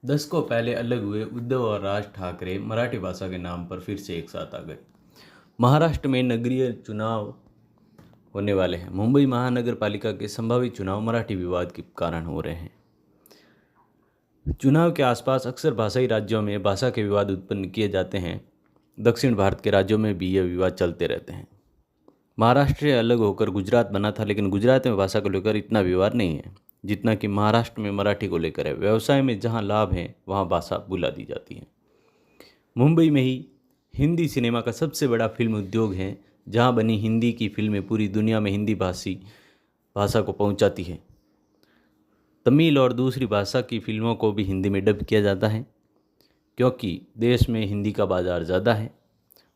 दशकों पहले अलग हुए उद्धव और राज ठाकरे मराठी भाषा के नाम पर फिर से एक साथ आ गए। महाराष्ट्र में नगरीय चुनाव होने वाले हैं। मुंबई महानगर पालिका के संभावित चुनाव मराठी विवाद के कारण हो रहे हैं। चुनाव के आसपास अक्सर भाषाई राज्यों में भाषा के विवाद उत्पन्न किए जाते हैं। दक्षिण भारत के राज्यों में भी यह विवाद चलते रहते हैं। महाराष्ट्र से अलग होकर गुजरात बना था, लेकिन गुजरात में भाषा को लेकर इतना विवाद नहीं है जितना कि महाराष्ट्र में मराठी को लेकर है। व्यवसाय में जहां लाभ है वहां भाषा भुला दी जाती है। मुंबई में ही हिंदी सिनेमा का सबसे बड़ा फिल्म उद्योग है, जहां बनी हिंदी की फिल्में पूरी दुनिया में हिंदी भाषी भाषा को पहुंचाती है। तमिल और दूसरी भाषा की फिल्मों को भी हिंदी में डब किया जाता है, क्योंकि देश में हिंदी का बाज़ार ज़्यादा है।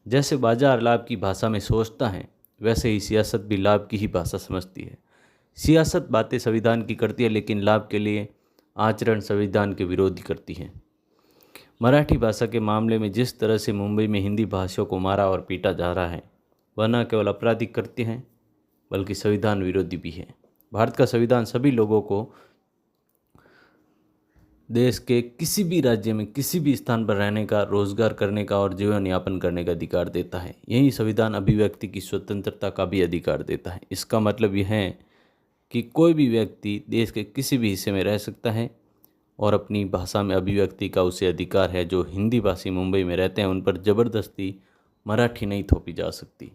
जैसे बाजार लाभ की भाषा में सोचता है, वैसे ही सियासत भी लाभ की ही भाषा समझती है। सियासत बातें संविधान की करती है, लेकिन लाभ के लिए आचरण संविधान के विरोधी करती है। मराठी भाषा के मामले में जिस तरह से मुंबई में हिंदी भाषियों को मारा और पीटा जा रहा है, वह न केवल आपराधिक कृत्य हैं बल्कि संविधान विरोधी भी है। भारत का संविधान सभी लोगों को देश के किसी भी राज्य में किसी भी स्थान पर रहने का, रोजगार करने का और जीवन यापन करने का अधिकार देता है। यही संविधान अभिव्यक्ति की स्वतंत्रता का भी अधिकार देता है। इसका मतलब यह है कि कोई भी व्यक्ति देश के किसी भी हिस्से में रह सकता है और अपनी भाषा में अभिव्यक्ति का उसे अधिकार है। जो हिंदी भाषी मुंबई में रहते हैं, उन पर ज़बरदस्ती मराठी नहीं थोपी जा सकती।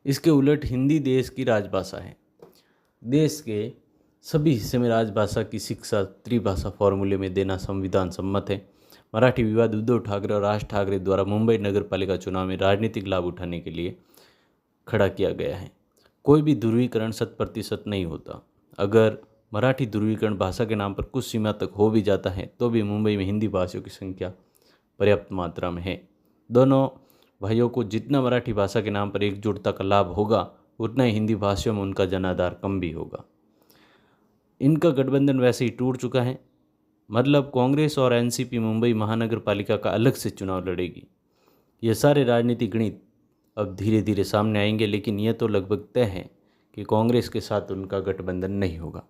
इसके उलट हिंदी देश की राजभाषा है। देश के सभी हिस्से में राजभाषा की शिक्षा त्रिभाषा फॉर्मूले में देना संविधान सम्मत है। मराठी विवाद उद्धव ठाकरे और राज ठाकरे द्वारा मुंबई नगर पालिका चुनाव में राजनीतिक लाभ उठाने के लिए खड़ा किया गया है। कोई भी ध्रुवीकरण 100% नहीं होता। अगर मराठी ध्रुवीकरण भाषा के नाम पर कुछ सीमा तक हो भी जाता है, तो भी मुंबई में हिंदी भाषियों की संख्या पर्याप्त मात्रा में है। दोनों भाइयों को जितना मराठी भाषा के नाम पर एकजुटता का लाभ होगा, उतना ही हिंदी भाषियों में उनका जनाधार कम भी होगा। इनका गठबंधन वैसे ही टूट चुका है। मतलब कांग्रेस और एनसीपी मुंबई महानगर पालिका का अलग से चुनाव लड़ेगी। ये सारे राजनीतिक गणित अब धीरे धीरे सामने आएंगे, लेकिन यह तो लगभग तय है कि कांग्रेस के साथ उनका गठबंधन नहीं होगा।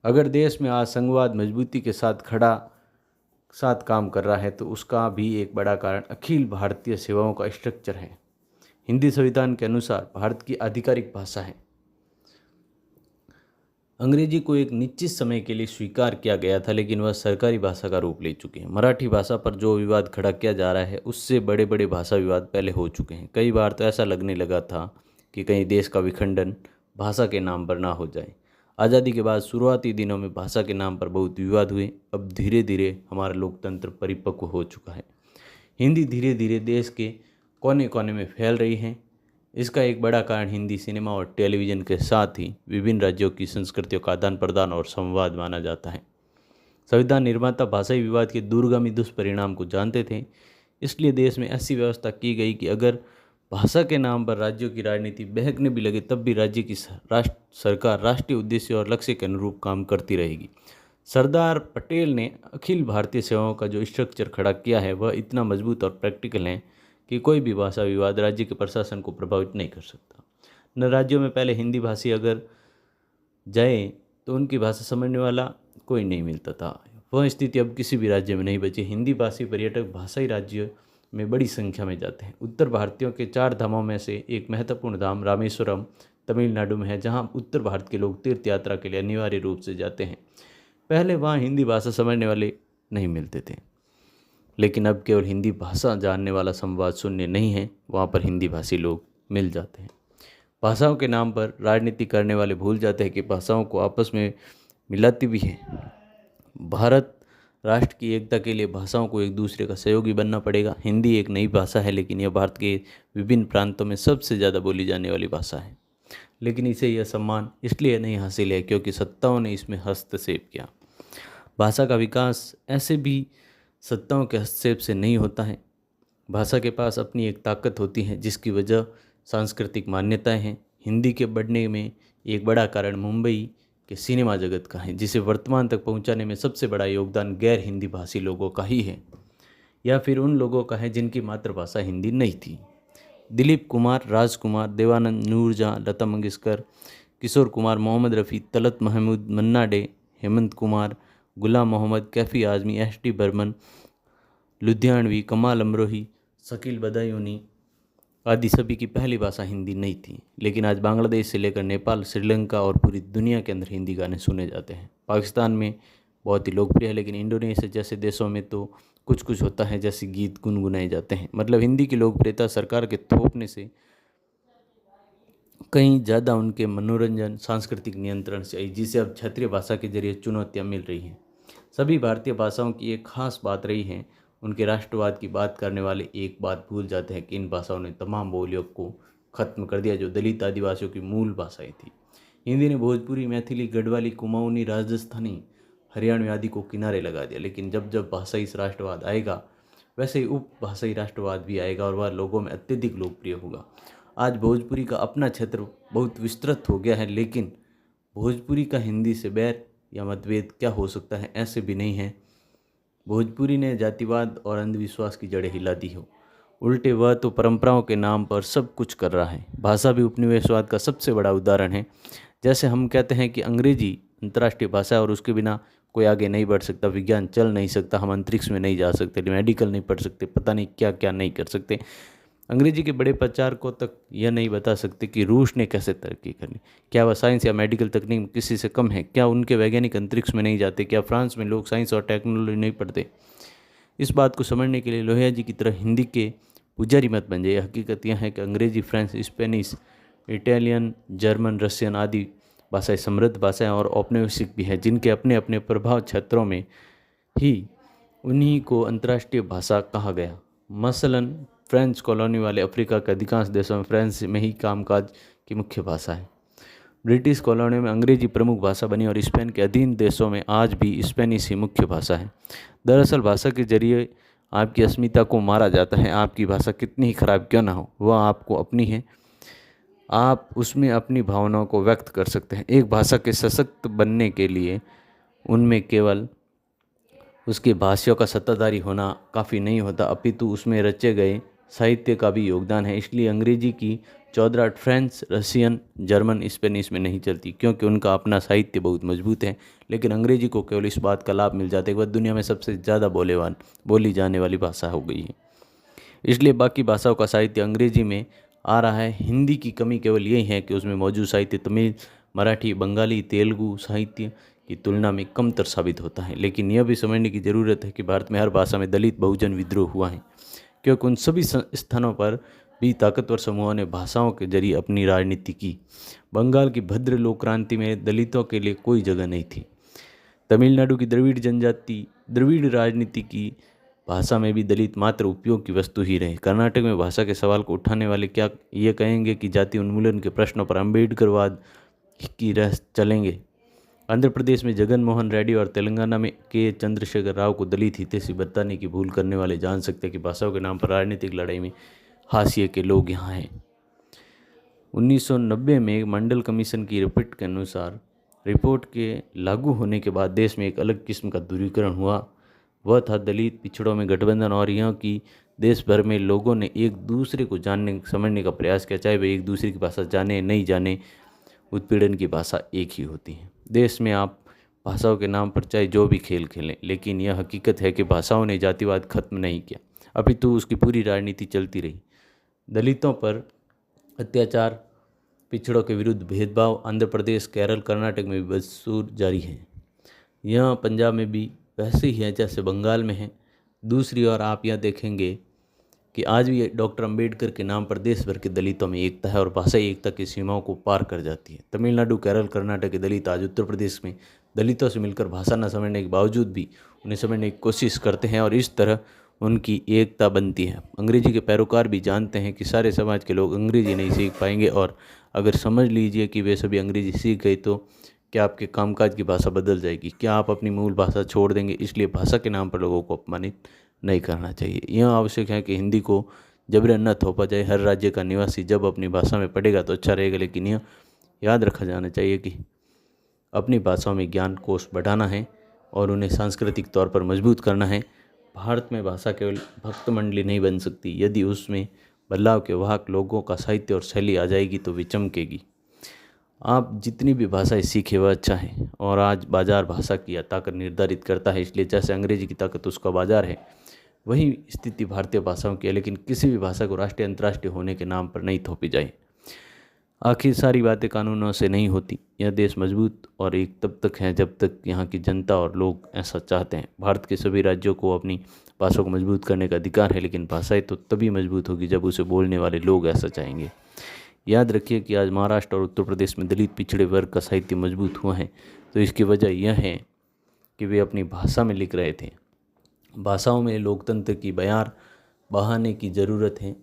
अगर देश में आज संघवाद मजबूती के साथ काम कर रहा है, तो उसका भी एक बड़ा कारण अखिल भारतीय सेवाओं का स्ट्रक्चर है। हिंदी संविधान के अनुसार भारत की आधिकारिक भाषा है। अंग्रेजी को एक निश्चित समय के लिए स्वीकार किया गया था, लेकिन वह सरकारी भाषा का रूप ले चुकी है। मराठी भाषा पर जो विवाद खड़ा किया जा रहा है, उससे बड़े बड़े भाषा विवाद पहले हो चुके हैं। कई बार तो ऐसा लगने लगा था कि कहीं देश का विखंडन भाषा के नाम पर ना हो जाए। आज़ादी के बाद शुरुआती दिनों में भाषा के नाम पर बहुत विवाद हुए। अब धीरे धीरे हमारा लोकतंत्र परिपक्व हो चुका है। हिंदी धीरे धीरे देश के कोने कोने में फैल रही है। इसका एक बड़ा कारण हिंदी सिनेमा और टेलीविज़न के साथ ही विभिन्न राज्यों की संस्कृतियों का आदान प्रदान और संवाद माना जाता है। संविधान निर्माता भाषाई विवाद के दूरगामी दुष्परिणाम को जानते थे, इसलिए देश में ऐसी व्यवस्था की गई कि अगर भाषा के नाम पर राज्यों की राजनीति बहकने भी लगे, तब भी राज्य की सरकार राष्ट्रीय उद्देश्य और लक्ष्य के अनुरूप काम करती रहेगी। सरदार पटेल ने अखिल भारतीय सेवाओं का जो स्ट्रक्चर खड़ा किया है, वह इतना मजबूत और प्रैक्टिकल है कि कोई भी भाषा विवाद राज्य के प्रशासन को प्रभावित नहीं कर सकता। न राज्यों में पहले हिंदी भाषी अगर जाए तो उनकी भाषा समझने वाला कोई नहीं मिलता था। वह स्थिति अब किसी भी राज्य में नहीं बची। हिंदी भाषी पर्यटक भाषाई राज्यों में बड़ी संख्या में जाते हैं। उत्तर भारतीयों के 4 धामों में से एक महत्वपूर्ण धाम रामेश्वरम तमिलनाडु में है, जहां उत्तर भारत के लोग तीर्थ यात्रा के लिए अनिवार्य रूप से जाते हैं। पहले वहाँ हिंदी भाषा समझने वाले नहीं मिलते थे, लेकिन अब केवल हिंदी भाषा जानने वाला संवाद शून्य नहीं है, वहाँ पर हिंदी भाषी लोग मिल जाते हैं। भाषाओं के नाम पर राजनीति करने वाले भूल जाते हैं कि भाषाओं को आपस में मिलाती भी है। भारत राष्ट्र की एकता के लिए भाषाओं को एक दूसरे का सहयोगी बनना पड़ेगा। हिंदी एक नई भाषा है, लेकिन यह भारत के विभिन्न प्रांतों में सबसे ज़्यादा बोली जाने वाली भाषा है। लेकिन इसे यह सम्मान इसलिए नहीं हासिल है क्योंकि सत्ताओं ने इसमें हस्तक्षेप किया। भाषा का विकास ऐसे भी सत्ताओं के हस्तक्षेप से नहीं होता है। भाषा के पास अपनी एक ताकत होती है, जिसकी वजह सांस्कृतिक मान्यताएं हैं। हिंदी के बढ़ने में एक बड़ा कारण मुंबई के सिनेमा जगत का है, जिसे वर्तमान तक पहुंचाने में सबसे बड़ा योगदान गैर हिंदी भाषी लोगों का ही है, या फिर उन लोगों का है जिनकी मातृभाषा हिंदी नहीं थी। दिलीप कुमार, राजकुमार, देवानंद, नूरजहां, लता मंगेशकर, किशोर कुमार, मोहम्मद रफ़ी, तलत महमूद, मन्ना डे, हेमंत कुमार गुलाम मोहम्मद, कैफ़ी आज़मी, एस.टी. बर्मन, लुधियानवी, कमाल अमरोही, शकील बदायूनी आदि सभी की पहली भाषा हिंदी नहीं थी। लेकिन आज बांग्लादेश से लेकर नेपाल, श्रीलंका और पूरी दुनिया के अंदर हिंदी गाने सुने जाते हैं। पाकिस्तान में बहुत ही लोकप्रिय है, लेकिन इंडोनेशिया जैसे देशों में तो कुछ कुछ होता है जैसे गीत गुनगुनाए जाते हैं। मतलब हिंदी की लोकप्रियता सरकार के थोपने से कहीं ज़्यादा उनके मनोरंजन सांस्कृतिक नियंत्रण से आई, जिसे अब क्षेत्रीय भाषा के जरिए चुनौतियाँ मिल रही हैं। सभी भारतीय भाषाओं की एक खास बात रही है, उनके राष्ट्रवाद की बात करने वाले एक बात भूल जाते हैं कि इन भाषाओं ने तमाम बोलियों को खत्म कर दिया जो दलित आदिवासियों की मूल भाषाएं थी। हिंदी ने भोजपुरी, मैथिली, गढ़वाली, कुमाऊनी, राजस्थानी, हरियाणवी आदि को किनारे लगा दिया। लेकिन जब जब भाषाई राष्ट्रवाद आएगा, वैसे ही उपभाषाई राष्ट्रवाद भी आएगा और वह लोगों में अत्यधिक लोकप्रिय होगा। आज भोजपुरी का अपना क्षेत्र बहुत विस्तृत हो गया है, लेकिन भोजपुरी का हिंदी से बैर या मतभेद क्या हो सकता है, ऐसे भी नहीं है। भोजपुरी ने जातिवाद और अंधविश्वास की जड़ें हिला दी हो। उल्टे वह तो परंपराओं के नाम पर सब कुछ कर रहा है। भाषा भी उपनिवेशवाद का सबसे बड़ा उदाहरण है। जैसे हम कहते हैं कि अंग्रेजी अंतर्राष्ट्रीय भाषा है और उसके बिना कोई आगे नहीं बढ़ सकता, विज्ञान चल नहीं सकता, हम अंतरिक्ष में नहीं जा सकते, मेडिकल नहीं पढ़ सकते, पता नहीं क्या क्या नहीं कर सकते। अंग्रेजी के बड़े प्रचारकों तक यह नहीं बता सकते कि रूस ने कैसे तरक्की करनी। क्या वह साइंस या मेडिकल तकनीक में किसी से कम है? क्या उनके वैज्ञानिक अंतरिक्ष में नहीं जाते? क्या फ्रांस में लोग साइंस और टेक्नोलॉजी नहीं पढ़ते? इस बात को समझने के लिए लोहिया जी की तरह हिंदी के पुजारी मत बन जाइए। हकीकत यह है कि अंग्रेजी, French, Spanish, Italian, German, Russian आदि भाषाएं समृद्ध भाषाएं और औपनिवेशिक भी हैं, जिनके अपने अपने प्रभाव क्षेत्रों में ही उन्हीं को अंतर्राष्ट्रीय भाषा कहा गया। मसलन फ्रेंच कॉलोनी वाले अफ्रीका के अधिकांश देशों में फ्रेंच में ही कामकाज की मुख्य भाषा है। ब्रिटिश कॉलोनियों में अंग्रेजी प्रमुख भाषा बनी और स्पेन के अधीन देशों में आज भी स्पेनिश ही मुख्य भाषा है। दरअसल भाषा के जरिए आपकी अस्मिता को मारा जाता है। आपकी भाषा कितनी ही खराब क्यों ना हो, वह आपको अपनी है। आप उसमें अपनी भावनाओं को व्यक्त कर सकते हैं। एक भाषा के सशक्त बनने के लिए उनमें केवल उसके भाषियों का सत्ताधारी होना काफ़ी नहीं होता, अपितु उसमें रचे गए साहित्य का भी योगदान है। इसलिए अंग्रेजी की चौधराहट फ्रेंच, रशियन, जर्मन, स्पेनिश में नहीं चलती, क्योंकि उनका अपना साहित्य बहुत मजबूत है। लेकिन अंग्रेजी को केवल इस बात का लाभ मिल जाता है कि वह दुनिया में सबसे ज़्यादा बोली जाने वाली भाषा हो गई है। इसलिए बाकी भाषाओं का साहित्य अंग्रेजी में आ रहा है। हिंदी की कमी केवल यही है कि उसमें मौजूद साहित्य तमिल, मराठी, बंगाली, तेलुगु साहित्य की तुलना में कमतर साबित होता है। लेकिन यह भी समझने की ज़रूरत है कि भारत में हर भाषा में दलित बहुजन विद्रोह हुआ है, क्योंकि उन सभी स्थानों पर भी ताकतवर समूहों ने भाषाओं के जरिए अपनी राजनीति की। बंगाल की भद्र लोक क्रांति में दलितों के लिए कोई जगह नहीं थी। तमिलनाडु की द्रविड़ राजनीति की भाषा में भी दलित मात्र उपयोग की वस्तु ही रहे। कर्नाटक में भाषा के सवाल को उठाने वाले क्या ये कहेंगे कि जाति उन्मूलन के प्रश्नों पर अम्बेडकरवाद की राह चलेंगे? आंध्र प्रदेश में जगन मोहन रेड्डी और तेलंगाना में के चंद्रशेखर राव को दलित हितैषी बताने की भूल करने वाले जान सकते हैं कि भाषाओं के नाम पर राजनीतिक लड़ाई में हाशिए के लोग यहाँ हैं। 1990 में मंडल कमीशन की रिपोर्ट के अनुसार रिपोर्ट के लागू होने के बाद देश में एक अलग किस्म का ध्रुवीकरण हुआ। वह था दलित पिछड़ों में गठबंधन, और यहाँ की देश भर में लोगों ने एक दूसरे को जानने समझने का प्रयास किया, चाहे वे एक दूसरे की भाषा जाने नहीं जाने, उत्पीड़न की भाषा एक ही होती है। देश में आप भाषाओं के नाम पर चाहे जो भी खेल खेलें, लेकिन यह हकीकत है कि भाषाओं ने जातिवाद खत्म नहीं किया, अपितु उसकी पूरी राजनीति चलती रही। दलितों पर अत्याचार, पिछड़ों के विरुद्ध भेदभाव आंध्र प्रदेश, केरल, कर्नाटक में भी बदस्तूर जारी है। यहाँ पंजाब में भी वैसे ही है जैसे बंगाल में है। दूसरी ओर आप यह देखेंगे कि आज भी डॉक्टर अंबेडकर के नाम पर देश भर के दलितों में एकता है और भाषाई एकता की सीमाओं को पार कर जाती है। तमिलनाडु, केरल, कर्नाटक के दलित आज उत्तर प्रदेश में दलितों से मिलकर भाषा न समझने के बावजूद भी उन्हें समझने की कोशिश करते हैं और इस तरह उनकी एकता बनती है। अंग्रेजी के पैरोकार भी जानते हैं कि सारे समाज के लोग अंग्रेजी नहीं सीख पाएंगे, और अगर समझ लीजिए कि वे सभी अंग्रेजी सीख गए तो क्या आपके कामकाज की भाषा बदल जाएगी? क्या आप अपनी मूल भाषा छोड़ देंगे? इसलिए भाषा के नाम पर लोगों को अपमानित नहीं करना चाहिए। यह आवश्यक है कि हिंदी को जबरन न थोपा जाए। हर राज्य का निवासी जब अपनी भाषा में पढ़ेगा तो अच्छा रहेगा, लेकिन यह याद रखा जाना चाहिए कि अपनी भाषाओं में ज्ञान कोश बढ़ाना है और उन्हें सांस्कृतिक तौर पर मजबूत करना है। भारत में भाषा केवल भक्त मंडली नहीं बन सकती। यदि उसमें बदलाव के वाहक लोगों का साहित्य और शैली आ जाएगी तो वे चमकेगी। आप जितनी भी भाषाएं सीखे वह अच्छा है, और आज बाजार भाषा की ताकत निर्धारित करता है। इसलिए जैसे अंग्रेजी की ताकत उसका बाजार है, वही स्थिति भारतीय भाषाओं की है। लेकिन किसी भी भाषा को राष्ट्रीय अंतर्राष्ट्रीय होने के नाम पर नहीं थोपी जाए। आखिर सारी बातें कानूनों से नहीं होती। यह देश मजबूत और एक तब तक है जब तक यहाँ की जनता और लोग ऐसा चाहते हैं। भारत के सभी राज्यों को अपनी भाषा को मजबूत करने का अधिकार है, लेकिन भाषाएं तो तभी मजबूत होगी जब उसे बोलने वाले लोग ऐसा चाहेंगे। याद रखिए कि आज महाराष्ट्र और उत्तर प्रदेश में दलित पिछड़े वर्ग का साहित्य मजबूत हुआ है, तो इसकी वजह यह है कि वे अपनी भाषा में लिख रहे थे। भाषाओं में लोकतंत्र की बयार बहाने की ज़रूरत है।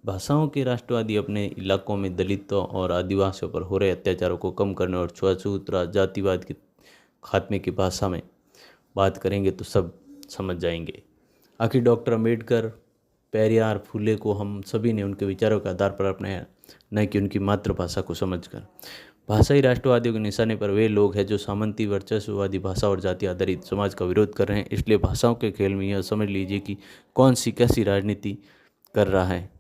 भाषाओं के राष्ट्रवादी अपने इलाकों में दलितों और आदिवासियों पर हो रहे अत्याचारों को कम करने और छुआछूत जातिवाद के खात्मे की भाषा में बात करेंगे तो सब समझ जाएंगे। आखिर डॉक्टर अम्बेडकर, पेरियार, फुले को हम सभी ने उनके विचारों के आधार पर अपनाया, न कि उनकी मातृभाषा को समझकर। भाषाई राष्ट्रवादियों के निशाने पर वे लोग हैं जो सामंती वर्चस्ववादी भाषा और जाति आधारित समाज का विरोध कर रहे हैं। इसलिए भाषाओं के खेल में यह समझ लीजिए कि कौन सी कैसी राजनीति कर रहा है।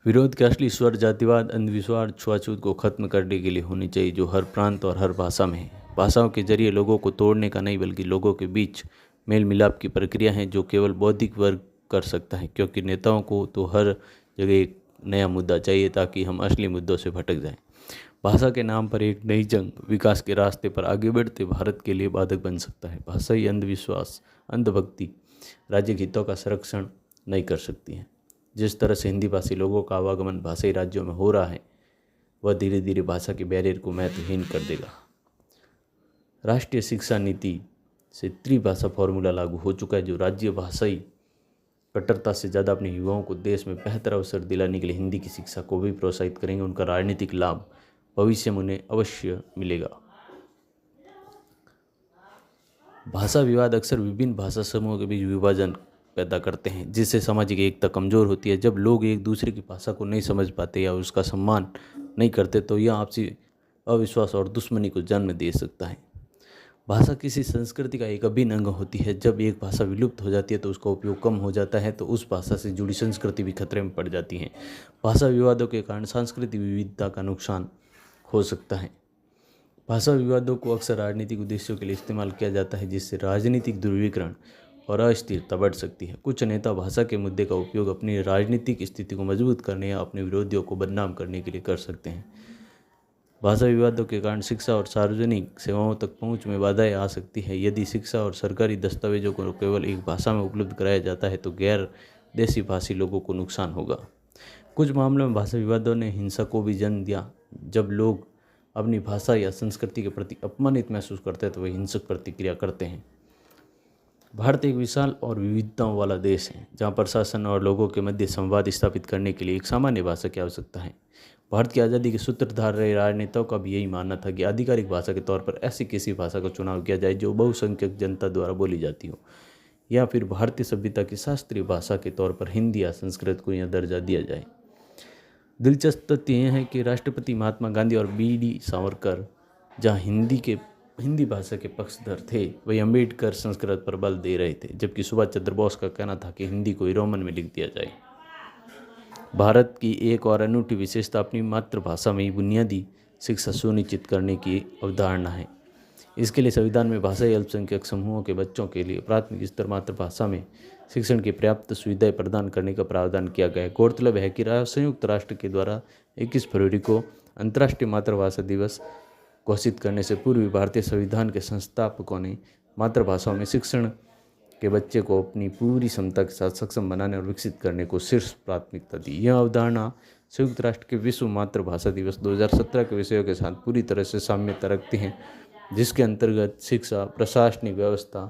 विरोध के असली स्वर जातिवाद, अंधविश्वास, छुआछूत को खत्म करने के लिए होनी चाहिए, जो हर प्रांत और हर भाषा में है। भाषाओं के जरिए लोगों को तोड़ने का नहीं, बल्कि लोगों के बीच मेल मिलाप की प्रक्रिया है, जो केवल बौद्धिक वर्ग कर सकता है। क्योंकि नेताओं को तो हर जगह एक नया मुद्दा चाहिए ताकि हम असली मुद्दों से भटक जाएं। भाषा के नाम पर एक नई जंग विकास के रास्ते पर आगे बढ़ते भारत के लिए बाधक बन सकता है। भाषाई अंधविश्वास, अंधभक्ति राज्य के हितों का संरक्षण नहीं कर सकती है। जिस तरह से हिंदी भाषी लोगों का आवागमन भाषाई राज्यों में हो रहा है, वह धीरे धीरे भाषा के बैरियर को महत्वहीन कर देगा। राष्ट्रीय शिक्षा नीति से त्रिभाषा फॉर्मूला लागू हो चुका है, जो राज्य भाषाई कट्टरता से ज़्यादा अपने युवाओं को देश में बेहतर अवसर दिलाने के लिए हिंदी की शिक्षा को भी प्रोत्साहित करेंगे। उनका राजनीतिक लाभ भविष्य में उन्हें अवश्य मिलेगा। भाषा विवाद अक्सर विभिन्न भाषा समूहों के बीच विभाजन पैदा करते हैं, जिससे सामाजिक एकता कमज़ोर होती है। जब लोग एक दूसरे की भाषा को नहीं समझ पाते या उसका सम्मान नहीं करते, तो यह आपसी अविश्वास और दुश्मनी को जन्म दे सकता है। भाषा किसी संस्कृति का एक अभिन्न अंग होती है। जब एक भाषा विलुप्त हो जाती है तो उसका उपयोग कम हो जाता है, तो उस भाषा से जुड़ी संस्कृति भी खतरे में पड़ जाती है। भाषा विवादों के कारण सांस्कृतिक विविधता का नुकसान हो सकता है। भाषा विवादों को अक्सर राजनीतिक उद्देश्यों के लिए इस्तेमाल किया जाता है, जिससे राजनीतिक ध्रुवीकरण और अस्थिरता बढ़ सकती है। कुछ नेता भाषा के मुद्दे का उपयोग अपनी राजनीतिक स्थिति को मजबूत करने या अपने विरोधियों को बदनाम करने के लिए कर सकते हैं। भाषा विवादों के कारण शिक्षा और सार्वजनिक सेवाओं तक पहुंच में बाधाएं आ सकती है। यदि शिक्षा और सरकारी दस्तावेजों को केवल एक भाषा में उपलब्ध कराया जाता है, तो गैर देशी भाषी लोगों को नुकसान होगा। कुछ मामलों में भाषा विवादों ने हिंसा को भी जन्म दिया। जब लोग अपनी भाषा या संस्कृति के प्रति अपमानित महसूस करते हैं, तो वे हिंसक प्रतिक्रिया करते हैं। भारत एक विशाल और विविधताओं वाला देश है, जहाँ प्रशासन और लोगों के मध्य संवाद स्थापित करने के लिए एक सामान्य भाषा की आवश्यकता है। भारत की आज़ादी के सूत्रधार रहे राजनेताओं का भी यही मानना था कि आधिकारिक भाषा के तौर पर ऐसी किसी भाषा का चुनाव किया जाए जो बहुसंख्यक जनता द्वारा बोली जाती हो, या फिर भारतीय सभ्यता की शास्त्रीय भाषा के तौर पर हिंदी या संस्कृत को यह दर्जा दिया जाए। दिलचस्प तथ्य यह है कि राष्ट्रपति महात्मा गांधी और बी.डी. सावरकर जहाँ हिंदी भाषा के पक्षधर थे, वही अम्बेडकर संस्कृत पर बल दे रहे थे, जबकि सुभाष चंद्र बोस का कहना था कि हिंदी को रोमन में लिख दिया जाए। भारत की एक और अनूठी विशेषता अपनी मातृभाषा में ही बुनियादी शिक्षा सुनिश्चित करने की अवधारणा है। इसके लिए संविधान में भाषाई अल्पसंख्यक समूहों के बच्चों के लिए प्राथमिक स्तर मातृभाषा में शिक्षण की पर्याप्त सुविधाएं प्रदान करने का प्रावधान किया गया है। गौरतलब है कि संयुक्त राष्ट्र के द्वारा 21 फरवरी को अंतर्राष्ट्रीय मातृभाषा दिवस घोषित करने से पूर्व भारतीय संविधान के संस्थापकों ने मातृभाषाओं में शिक्षण के बच्चे को अपनी पूरी क्षमता के साथ सक्षम बनाने और विकसित करने को शीर्ष प्राथमिकता दी। यह अवधारणा संयुक्त राष्ट्र के विश्व मातृभाषा दिवस 2017 के विषयों के साथ पूरी तरह से साम्यता रखती हैं, जिसके अंतर्गत शिक्षा, प्रशासनिक व्यवस्था,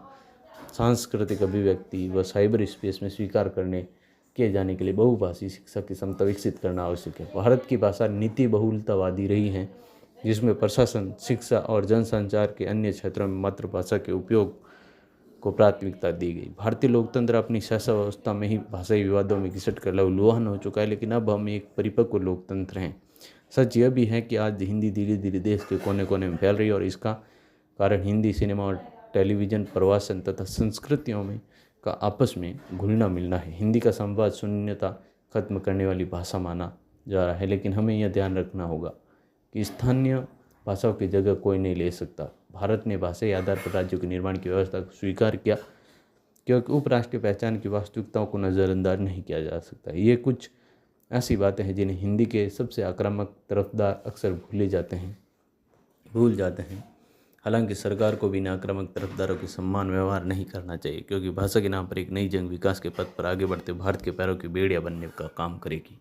सांस्कृतिक अभिव्यक्ति व साइबर स्पेस में स्वीकार किए जाने के लिए बहुभाषी शिक्षा की क्षमता विकसित करना आवश्यक है। भारत की भाषा नीति बहुलतावादी रही है, जिसमें प्रशासन, शिक्षा और जनसंचार के अन्य क्षेत्रों में मातृभाषा के उपयोग को प्राथमिकता दी गई। भारतीय लोकतंत्र अपनी शासन व्यवस्था में ही भाषाई विवादों में घिसट कर लहूलुहान हो चुका है, लेकिन अब हम एक परिपक्व लोकतंत्र हैं। सच यह भी है कि आज हिंदी धीरे धीरे देश के कोने कोने में फैल रही है, और इसका कारण हिंदी सिनेमा और टेलीविज़न, प्रवासन तथा संस्कृतियों में का आपस में घुलना मिलना है। हिंदी का संवाद शून्यता खत्म करने वाली भाषा माना जा रहा है, लेकिन हमें यह ध्यान रखना होगा कि स्थानीय भाषाओं की जगह कोई नहीं ले सकता। भारत ने भाषाई आधार पर राज्यों के निर्माण की व्यवस्था को स्वीकार किया क्योंकि उपराष्ट्रीय पहचान की वास्तविकताओं को नज़रअंदाज नहीं किया जा सकता। ये कुछ ऐसी बातें हैं जिन्हें हिंदी के सबसे आक्रामक तरफदार अक्सर भूल जाते हैं। हालांकि सरकार को भी इन आक्रामक तरफदारों के सम्मान व्यवहार नहीं करना चाहिए, क्योंकि भाषा के नाम पर एक नई जंग विकास के पथ पर आगे बढ़ते भारत के पैरों की बेड़ियां बनने का काम करेगी।